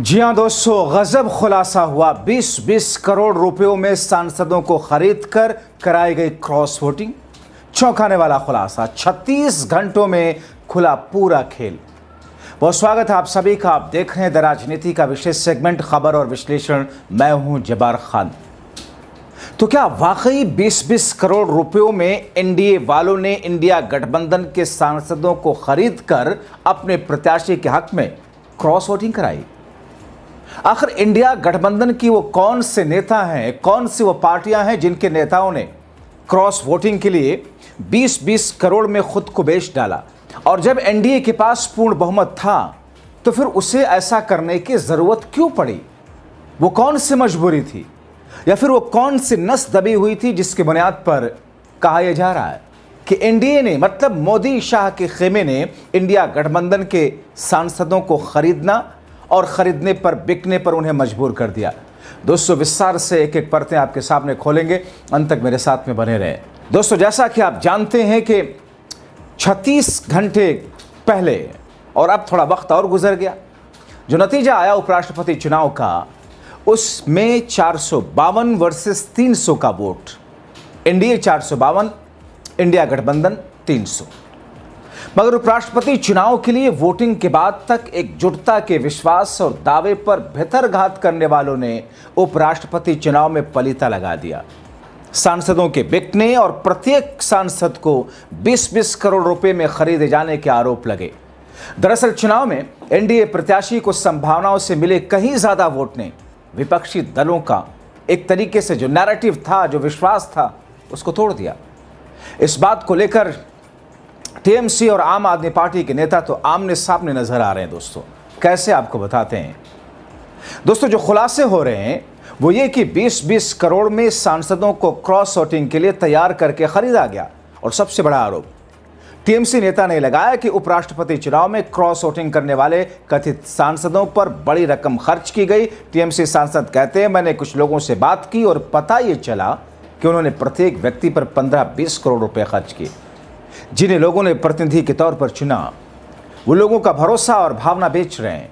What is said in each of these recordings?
जी हां दोस्तों, गजब खुलासा हुआ। 20-20 करोड़ रुपयों में सांसदों को खरीद कर कराई गई क्रॉस वोटिंग। चौंकाने वाला खुलासा। 36 घंटों में खुला पूरा खेल। बहुत स्वागत है आप सभी का। आप देख रहे हैं द राजनीति का विशेष सेगमेंट खबर और विश्लेषण। मैं हूं जब्बार खान। तो क्या वाकई 20-20 करोड़ रुपयों में एनडीए वालों ने इंडिया गठबंधन के सांसदों को खरीद कर अपने प्रत्याशी के हक में क्रॉस वोटिंग कराई? आखिर इंडिया गठबंधन की वो कौन से नेता हैं, कौन सी वो पार्टियां हैं जिनके नेताओं ने क्रॉस वोटिंग के लिए 20-20 करोड़ में खुद को बेच डाला? और जब एनडीए के पास पूर्ण बहुमत था तो फिर उसे ऐसा करने की जरूरत क्यों पड़ी? वो कौन सी मजबूरी थी, या फिर वो कौन सी नस दबी हुई थी जिसकी बुनियाद पर कहा यह जा रहा है कि एनडीए ने, मतलब मोदी शाह के खेमे ने इंडिया गठबंधन के सांसदों को खरीदना और खरीदने पर, बिकने पर उन्हें मजबूर कर दिया? दोस्तों, विस्तार से एक एक परतें आपके सामने खोलेंगे। अंत तक मेरे साथ में बने रहें। दोस्तों, जैसा कि आप जानते हैं कि 36 घंटे पहले, और अब थोड़ा वक्त और गुजर गया, जो नतीजा आया उपराष्ट्रपति चुनाव का, उसमें 452 वर्सेस 300 का वोट। एनडीए 452, इंडिया गठबंधन 300। मगर उपराष्ट्रपति चुनाव के लिए वोटिंग के बाद तक एकजुटता के विश्वास और दावे पर भितरघात करने वालों ने उपराष्ट्रपति चुनाव में पलीता लगा दिया। सांसदों के बिकने और प्रत्येक सांसद को 20-20 करोड़ रुपए में खरीदे जाने के आरोप लगे। दरअसल चुनाव में एनडीए प्रत्याशी को संभावनाओं से मिले कहीं ज्यादा वोट ने विपक्षी दलों का एक तरीके से जो नैरेटिव था, जो विश्वास था, उसको तोड़ दिया। इस बात को लेकर टीएमसी और आम आदमी पार्टी के नेता तो आमने सामने नजर आ रहे हैं। दोस्तों, कैसे आपको बताते हैं। दोस्तों, जो खुलासे हो रहे हैं वो ये कि 20-20 करोड़ में सांसदों को क्रॉस वोटिंग के लिए तैयार करके खरीदा गया। और सबसे बड़ा आरोप टीएमसी नेता ने लगाया कि उपराष्ट्रपति चुनाव में क्रॉस वोटिंग करने वाले कथित सांसदों पर बड़ी रकम खर्च की गई। टीएमसी सांसद कहते हैं, मैंने कुछ लोगों से बात की और पता ये चला कि उन्होंने प्रत्येक व्यक्ति पर 15-20 करोड़ रुपए खर्च किए। जिन्हें लोगों ने प्रतिनिधि के तौर पर चुना, वो लोगों का भरोसा और भावना बेच रहे हैं।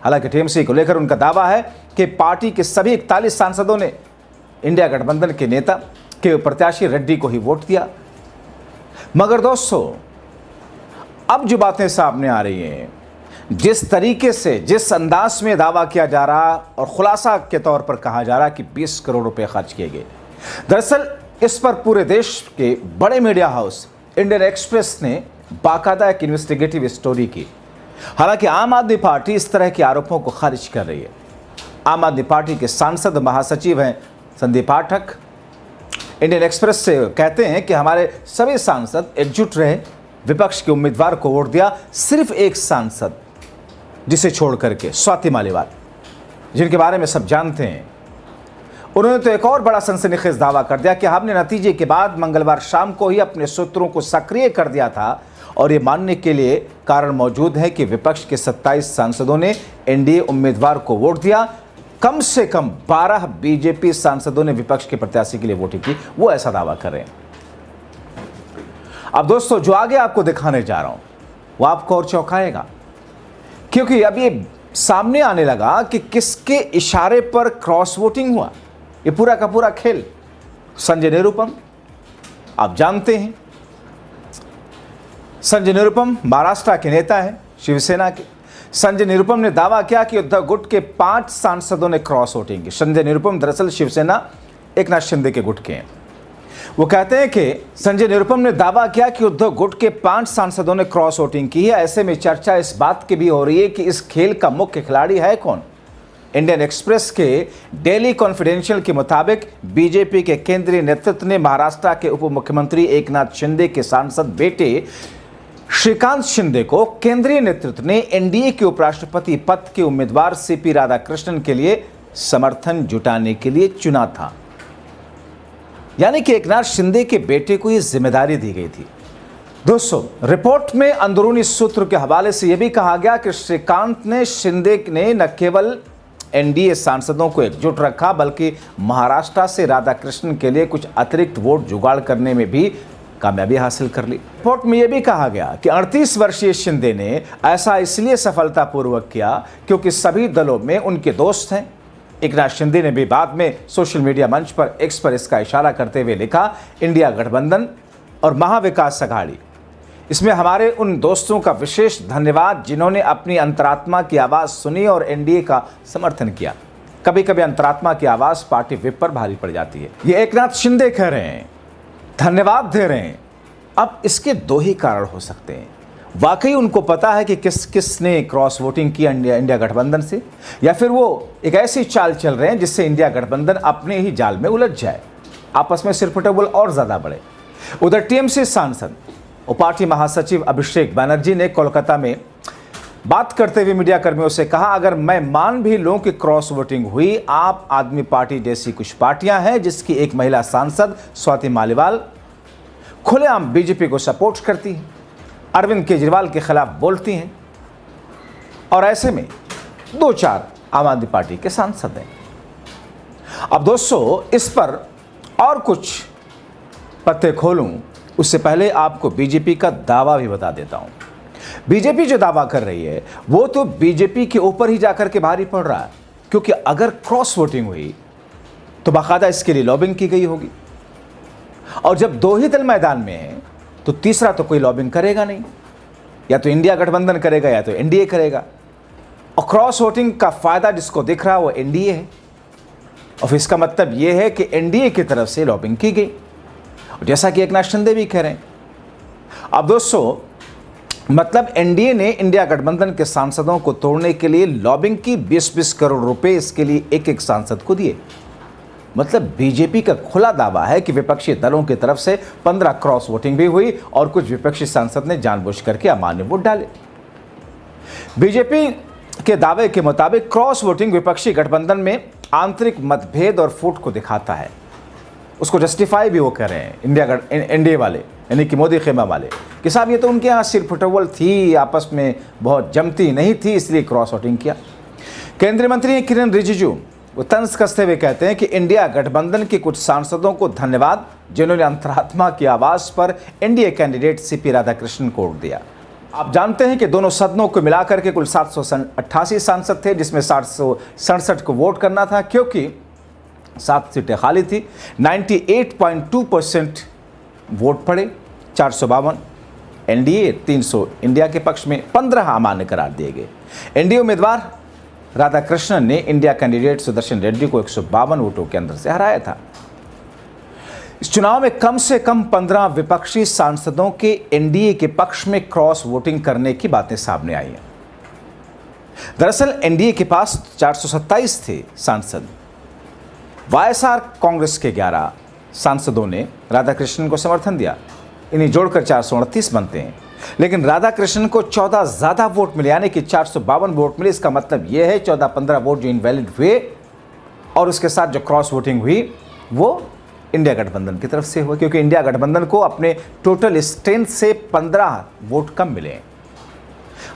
हालांकि टीएमसी को लेकर उनका दावा है कि पार्टी के सभी 41 सांसदों ने इंडिया गठबंधन के नेता के प्रत्याशी रेड्डी को ही वोट दिया। मगर दोस्तों, अब जो बातें सामने आ रही हैं, जिस तरीके से, जिस अंदाज में दावा किया जा रहा और खुलासा के तौर पर कहा जा रहा कि 20 करोड़ रुपए खर्च किए गए, दरअसल इस पर पूरे देश के बड़े मीडिया हाउस इंडियन एक्सप्रेस ने बाकायदा एक इन्वेस्टिगेटिव स्टोरी की। हालांकि आम आदमी पार्टी इस तरह के आरोपों को खारिज कर रही है। आम आदमी पार्टी के सांसद महासचिव हैं संदीप पाठक, इंडियन एक्सप्रेस से कहते हैं कि हमारे सभी सांसद एकजुट रहे, विपक्ष के उम्मीदवार को वोट दिया। सिर्फ एक सांसद, जिसे छोड़ करके स्वाति मालीवाल, जिनके बारे में सब जानते हैं, उन्होंने तो एक और बड़ा सनसनीखेज दावा कर दिया कि हमने नतीजे के बाद मंगलवार शाम को ही अपने सूत्रों को सक्रिय कर दिया था और ये मानने के लिए कारण मौजूद है कि विपक्ष के 27 सांसदों ने एनडीए उम्मीदवार को वोट दिया। कम से कम 12 बीजेपी सांसदों ने विपक्ष के प्रत्याशी के लिए वोटिंग की। वो ऐसा दावा कर रहे हैं। अब दोस्तों, जो आगे आपको दिखाने जा रहा हूं वो आपको और चौंकाएगा, क्योंकि अब ये सामने आने लगा कि किसके इशारे पर क्रॉस वोटिंग हुआ। ये पूरा का पूरा खेल संजय निरुपम, आप जानते हैं संजय निरुपम महाराष्ट्र के नेता हैं, शिवसेना के। संजय निरुपम ने दावा किया कि उद्धव गुट के 5 सांसदों ने क्रॉस वोटिंग की। संजय निरुपम दरअसल शिवसेना एकनाथ शिंदे के गुट के हैं। वो कहते हैं कि संजय निरुपम ने दावा किया कि उद्धव गुट के 5 सांसदों ने क्रॉस वोटिंग की है। ऐसे में चर्चा इस बात की भी हो रही है कि इस खेल का मुख्य खिलाड़ी है कौन। इंडियन एक्सप्रेस के डेली कॉन्फिडेंशियल के मुताबिक बीजेपी के केंद्रीय नेतृत्व ने महाराष्ट्र के उप मुख्यमंत्री एकनाथ शिंदे के सांसद बेटे श्रीकांत शिंदे को केंद्रीय नेतृत्व ने एनडीए के उपराष्ट्रपति पद के उम्मीदवार सीपी राधाकृष्णन के लिए समर्थन जुटाने के लिए चुना था। यानी कि एकनाथ शिंदे के बेटे को यह जिम्मेदारी दी गई थी। दोस्तों, रिपोर्ट में अंदरूनी सूत्र के हवाले से यह भी कहा गया कि श्रीकांत ने, शिंदे ने न केवल एनडीए सांसदों को एकजुट रखा, बल्कि महाराष्ट्र से राधाकृष्णन के लिए कुछ अतिरिक्त वोट जुगाड़ करने में भी कामयाबी हासिल कर ली। रिपोर्ट में यह भी कहा गया कि 38 वर्षीय शिंदे ने ऐसा इसलिए सफलतापूर्वक किया क्योंकि सभी दलों में उनके दोस्त हैं। एकनाथ शिंदे ने भी बाद में सोशल मीडिया मंच पर एक्स पर इसका इशारा करते हुए लिखा, इंडिया गठबंधन और महाविकास अघाड़ी, इसमें हमारे उन दोस्तों का विशेष धन्यवाद जिन्होंने अपनी अंतरात्मा की आवाज़ सुनी और एनडीए का समर्थन किया। कभी कभी अंतरात्मा की आवाज़ पार्टी विप पर भारी पड़ जाती है। ये एकनाथ शिंदे कह रहे हैं, धन्यवाद दे रहे हैं। अब इसके दो ही कारण हो सकते हैं। वाकई उनको पता है कि किसने क्रॉस वोटिंग की इंडिया गठबंधन से, या फिर वो एक ऐसी चाल चल रहे हैं जिससे इंडिया गठबंधन अपने ही जाल में उलझ जाए, आपस में सिरफुटबल और ज़्यादा बढ़े। उधर टीएमसी सांसद और पार्टी महासचिव अभिषेक बनर्जी ने कोलकाता में बात करते हुए मीडिया कर्मियों से कहा, अगर मैं मान भी लूं कि क्रॉस वोटिंग हुई, आप आदमी पार्टी जैसी कुछ पार्टियां हैं जिसकी एक महिला सांसद स्वाति मालीवाल खुलेआम बीजेपी को सपोर्ट करती हैं, अरविंद केजरीवाल के खिलाफ बोलती हैं, और ऐसे में 2-4 आम आदमी पार्टी के सांसद हैं। अब दोस्तों, इस पर और कुछ पत्ते खोलूं उससे पहले आपको बीजेपी का दावा भी बता देता हूं। बीजेपी जो दावा कर रही है वो तो बीजेपी के ऊपर ही जाकर के भारी पड़ रहा है, क्योंकि अगर क्रॉस वोटिंग हुई तो बाकायदा इसके लिए लॉबिंग की गई होगी, और जब 2 ही दल मैदान में हैं तो तीसरा तो कोई लॉबिंग करेगा नहीं, या तो इंडिया गठबंधन करेगा या तो एनडीए करेगा। और क्रॉस वोटिंग का फायदा जिसको दिख रहा है वो एनडीए है, और फिर इसका मतलब ये है कि एनडीए की तरफ से लॉबिंग की गई, जैसा कि एकनाथ शिंदे भी कह रहे हैं। अब दोस्तों, मतलब एनडीए ने इंडिया गठबंधन के सांसदों को तोड़ने के लिए लॉबिंग की, 20-20 करोड़ रुपए इसके लिए एक सांसद को दिए। मतलब बीजेपी का खुला दावा है कि विपक्षी दलों की तरफ से 15 क्रॉस वोटिंग भी हुई और कुछ विपक्षी सांसद ने जानबूझ करके अमान्य वोट डाले। बीजेपी के दावे के मुताबिक क्रॉस वोटिंग विपक्षी गठबंधन में आंतरिक मतभेद और फूट को दिखाता है। उसको जस्टिफाई भी वो कर रहे हैं एनडीए वाले, यानी कि मोदी खेमा वाले, कि साहब ये तो उनके यहाँ सिरफुटबल थी, आपस में बहुत जमती नहीं थी, इसलिए क्रॉस वोटिंग किया। केंद्रीय मंत्री किरण रिजिजू वो तंज कसते हुए कहते हैं कि इंडिया गठबंधन के कुछ सांसदों को धन्यवाद जिन्होंने अंतरात्मा की आवाज़ पर एनडीए कैंडिडेट सीपी राधाकृष्णन को वोट दिया। आप जानते हैं कि दोनों सदनों को मिलाकर के कुल 788 सांसद थे, जिसमें 767 को वोट करना था, क्योंकि 7 सीटें खाली थी। 98.2% वोट पड़े, 452 एनडीए, 300 इंडिया के पक्ष में, 15 अमान्य करार दिए गए। एनडीए उम्मीदवार राधाकृष्णन ने इंडिया कैंडिडेट सुदर्शन रेड्डी को 152 वोटों के अंदर से हराया था। इस चुनाव में कम से कम 15 विपक्षी सांसदों के एनडीए के पक्ष में क्रॉस वोटिंग करने की बातें सामने आई हैं। दरअसल एनडीए के पास 427 थे सांसद, वाईएसआर कांग्रेस के 11 सांसदों ने राधाकृष्णन को समर्थन दिया, इन्हें जोड़कर 438 बनते हैं। लेकिन राधाकृष्णन को 14 ज़्यादा वोट मिले, यानी कि 452 वोट मिले। इसका मतलब यह है 14-15 वोट जो इनवैलिड हुए, और उसके साथ जो क्रॉस वोटिंग हुई वो इंडिया गठबंधन की तरफ से हुआ, क्योंकि इंडिया गठबंधन को अपने टोटल स्ट्रेंथ से 15 वोट कम मिले।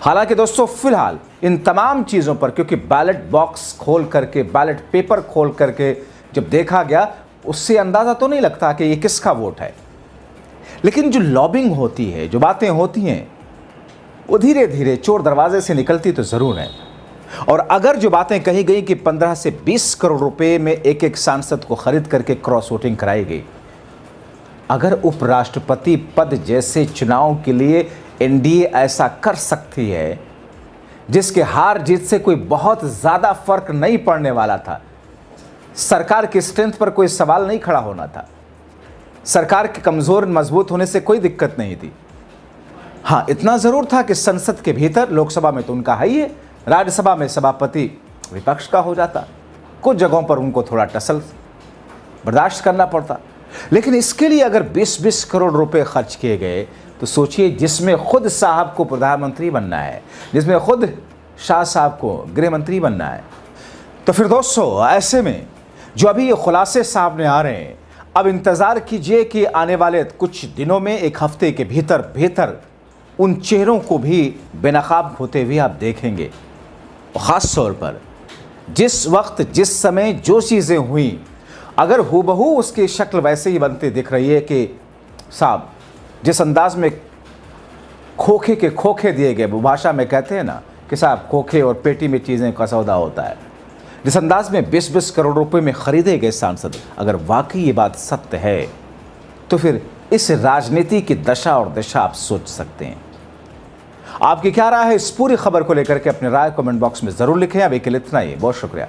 हालांकि दोस्तों, फिलहाल इन तमाम चीज़ों पर, क्योंकि बैलेट बॉक्स खोल करके, बैलेट पेपर खोल करके जब देखा गया, उससे अंदाज़ा तो नहीं लगता कि ये किसका वोट है। लेकिन जो लॉबिंग होती है, जो बातें होती हैं, वो धीरे धीरे चोर दरवाजे से निकलती तो ज़रूर है। और अगर जो बातें कही गई कि 15 से 20 करोड़ रुपए में एक सांसद को खरीद करके क्रॉस वोटिंग कराई गई, अगर उपराष्ट्रपति पद जैसे चुनाव के लिए एनडीए ऐसा कर सकती है, जिसके हार जीत से कोई बहुत ज़्यादा फर्क नहीं पड़ने वाला था, सरकार की स्ट्रेंथ पर कोई सवाल नहीं खड़ा होना था, सरकार के कमज़ोर मजबूत होने से कोई दिक्कत नहीं थी। हाँ, इतना ज़रूर था कि संसद के भीतर, लोकसभा में तो उनका है ही है, राज्यसभा में सभापति विपक्ष का हो जाता, कुछ जगहों पर उनको थोड़ा टसल बर्दाश्त करना पड़ता। लेकिन इसके लिए अगर 20-20 करोड़ रुपए खर्च किए गए, तो सोचिए, जिसमें खुद साहब को प्रधानमंत्री बनना है, जिसमें खुद शाह साहब को गृह मंत्री बनना है, तो फिर दोस्तों ऐसे में जो अभी ये खुलासे सामने आ रहे हैं, अब इंतज़ार कीजिए कि आने वाले कुछ दिनों में, एक हफ्ते के भीतर उन चेहरों को भी बेनकाब होते हुए आप देखेंगे। ख़ास तौर पर जिस वक्त, जिस समय जो चीज़ें हुई, अगर हूबहू उसकी शक्ल वैसे ही बनती दिख रही है कि साहब जिस अंदाज में खोखे के खोखे दिए गए, वो भाषा में कहते हैं ना कि साहब खोखे और पेटी में चीज़ें का सौदा होता है, जिस अंदाज में 20-20 करोड़ रुपए में खरीदे गए सांसद, अगर वाकई ये बात सत्य है तो फिर इस राजनीति की दशा और दिशा आप सोच सकते हैं। आपकी क्या राय है इस पूरी खबर को लेकर के? अपनी राय कमेंट बॉक्स में ज़रूर लिखें। अभी के लिए इतना ही, बहुत शुक्रिया।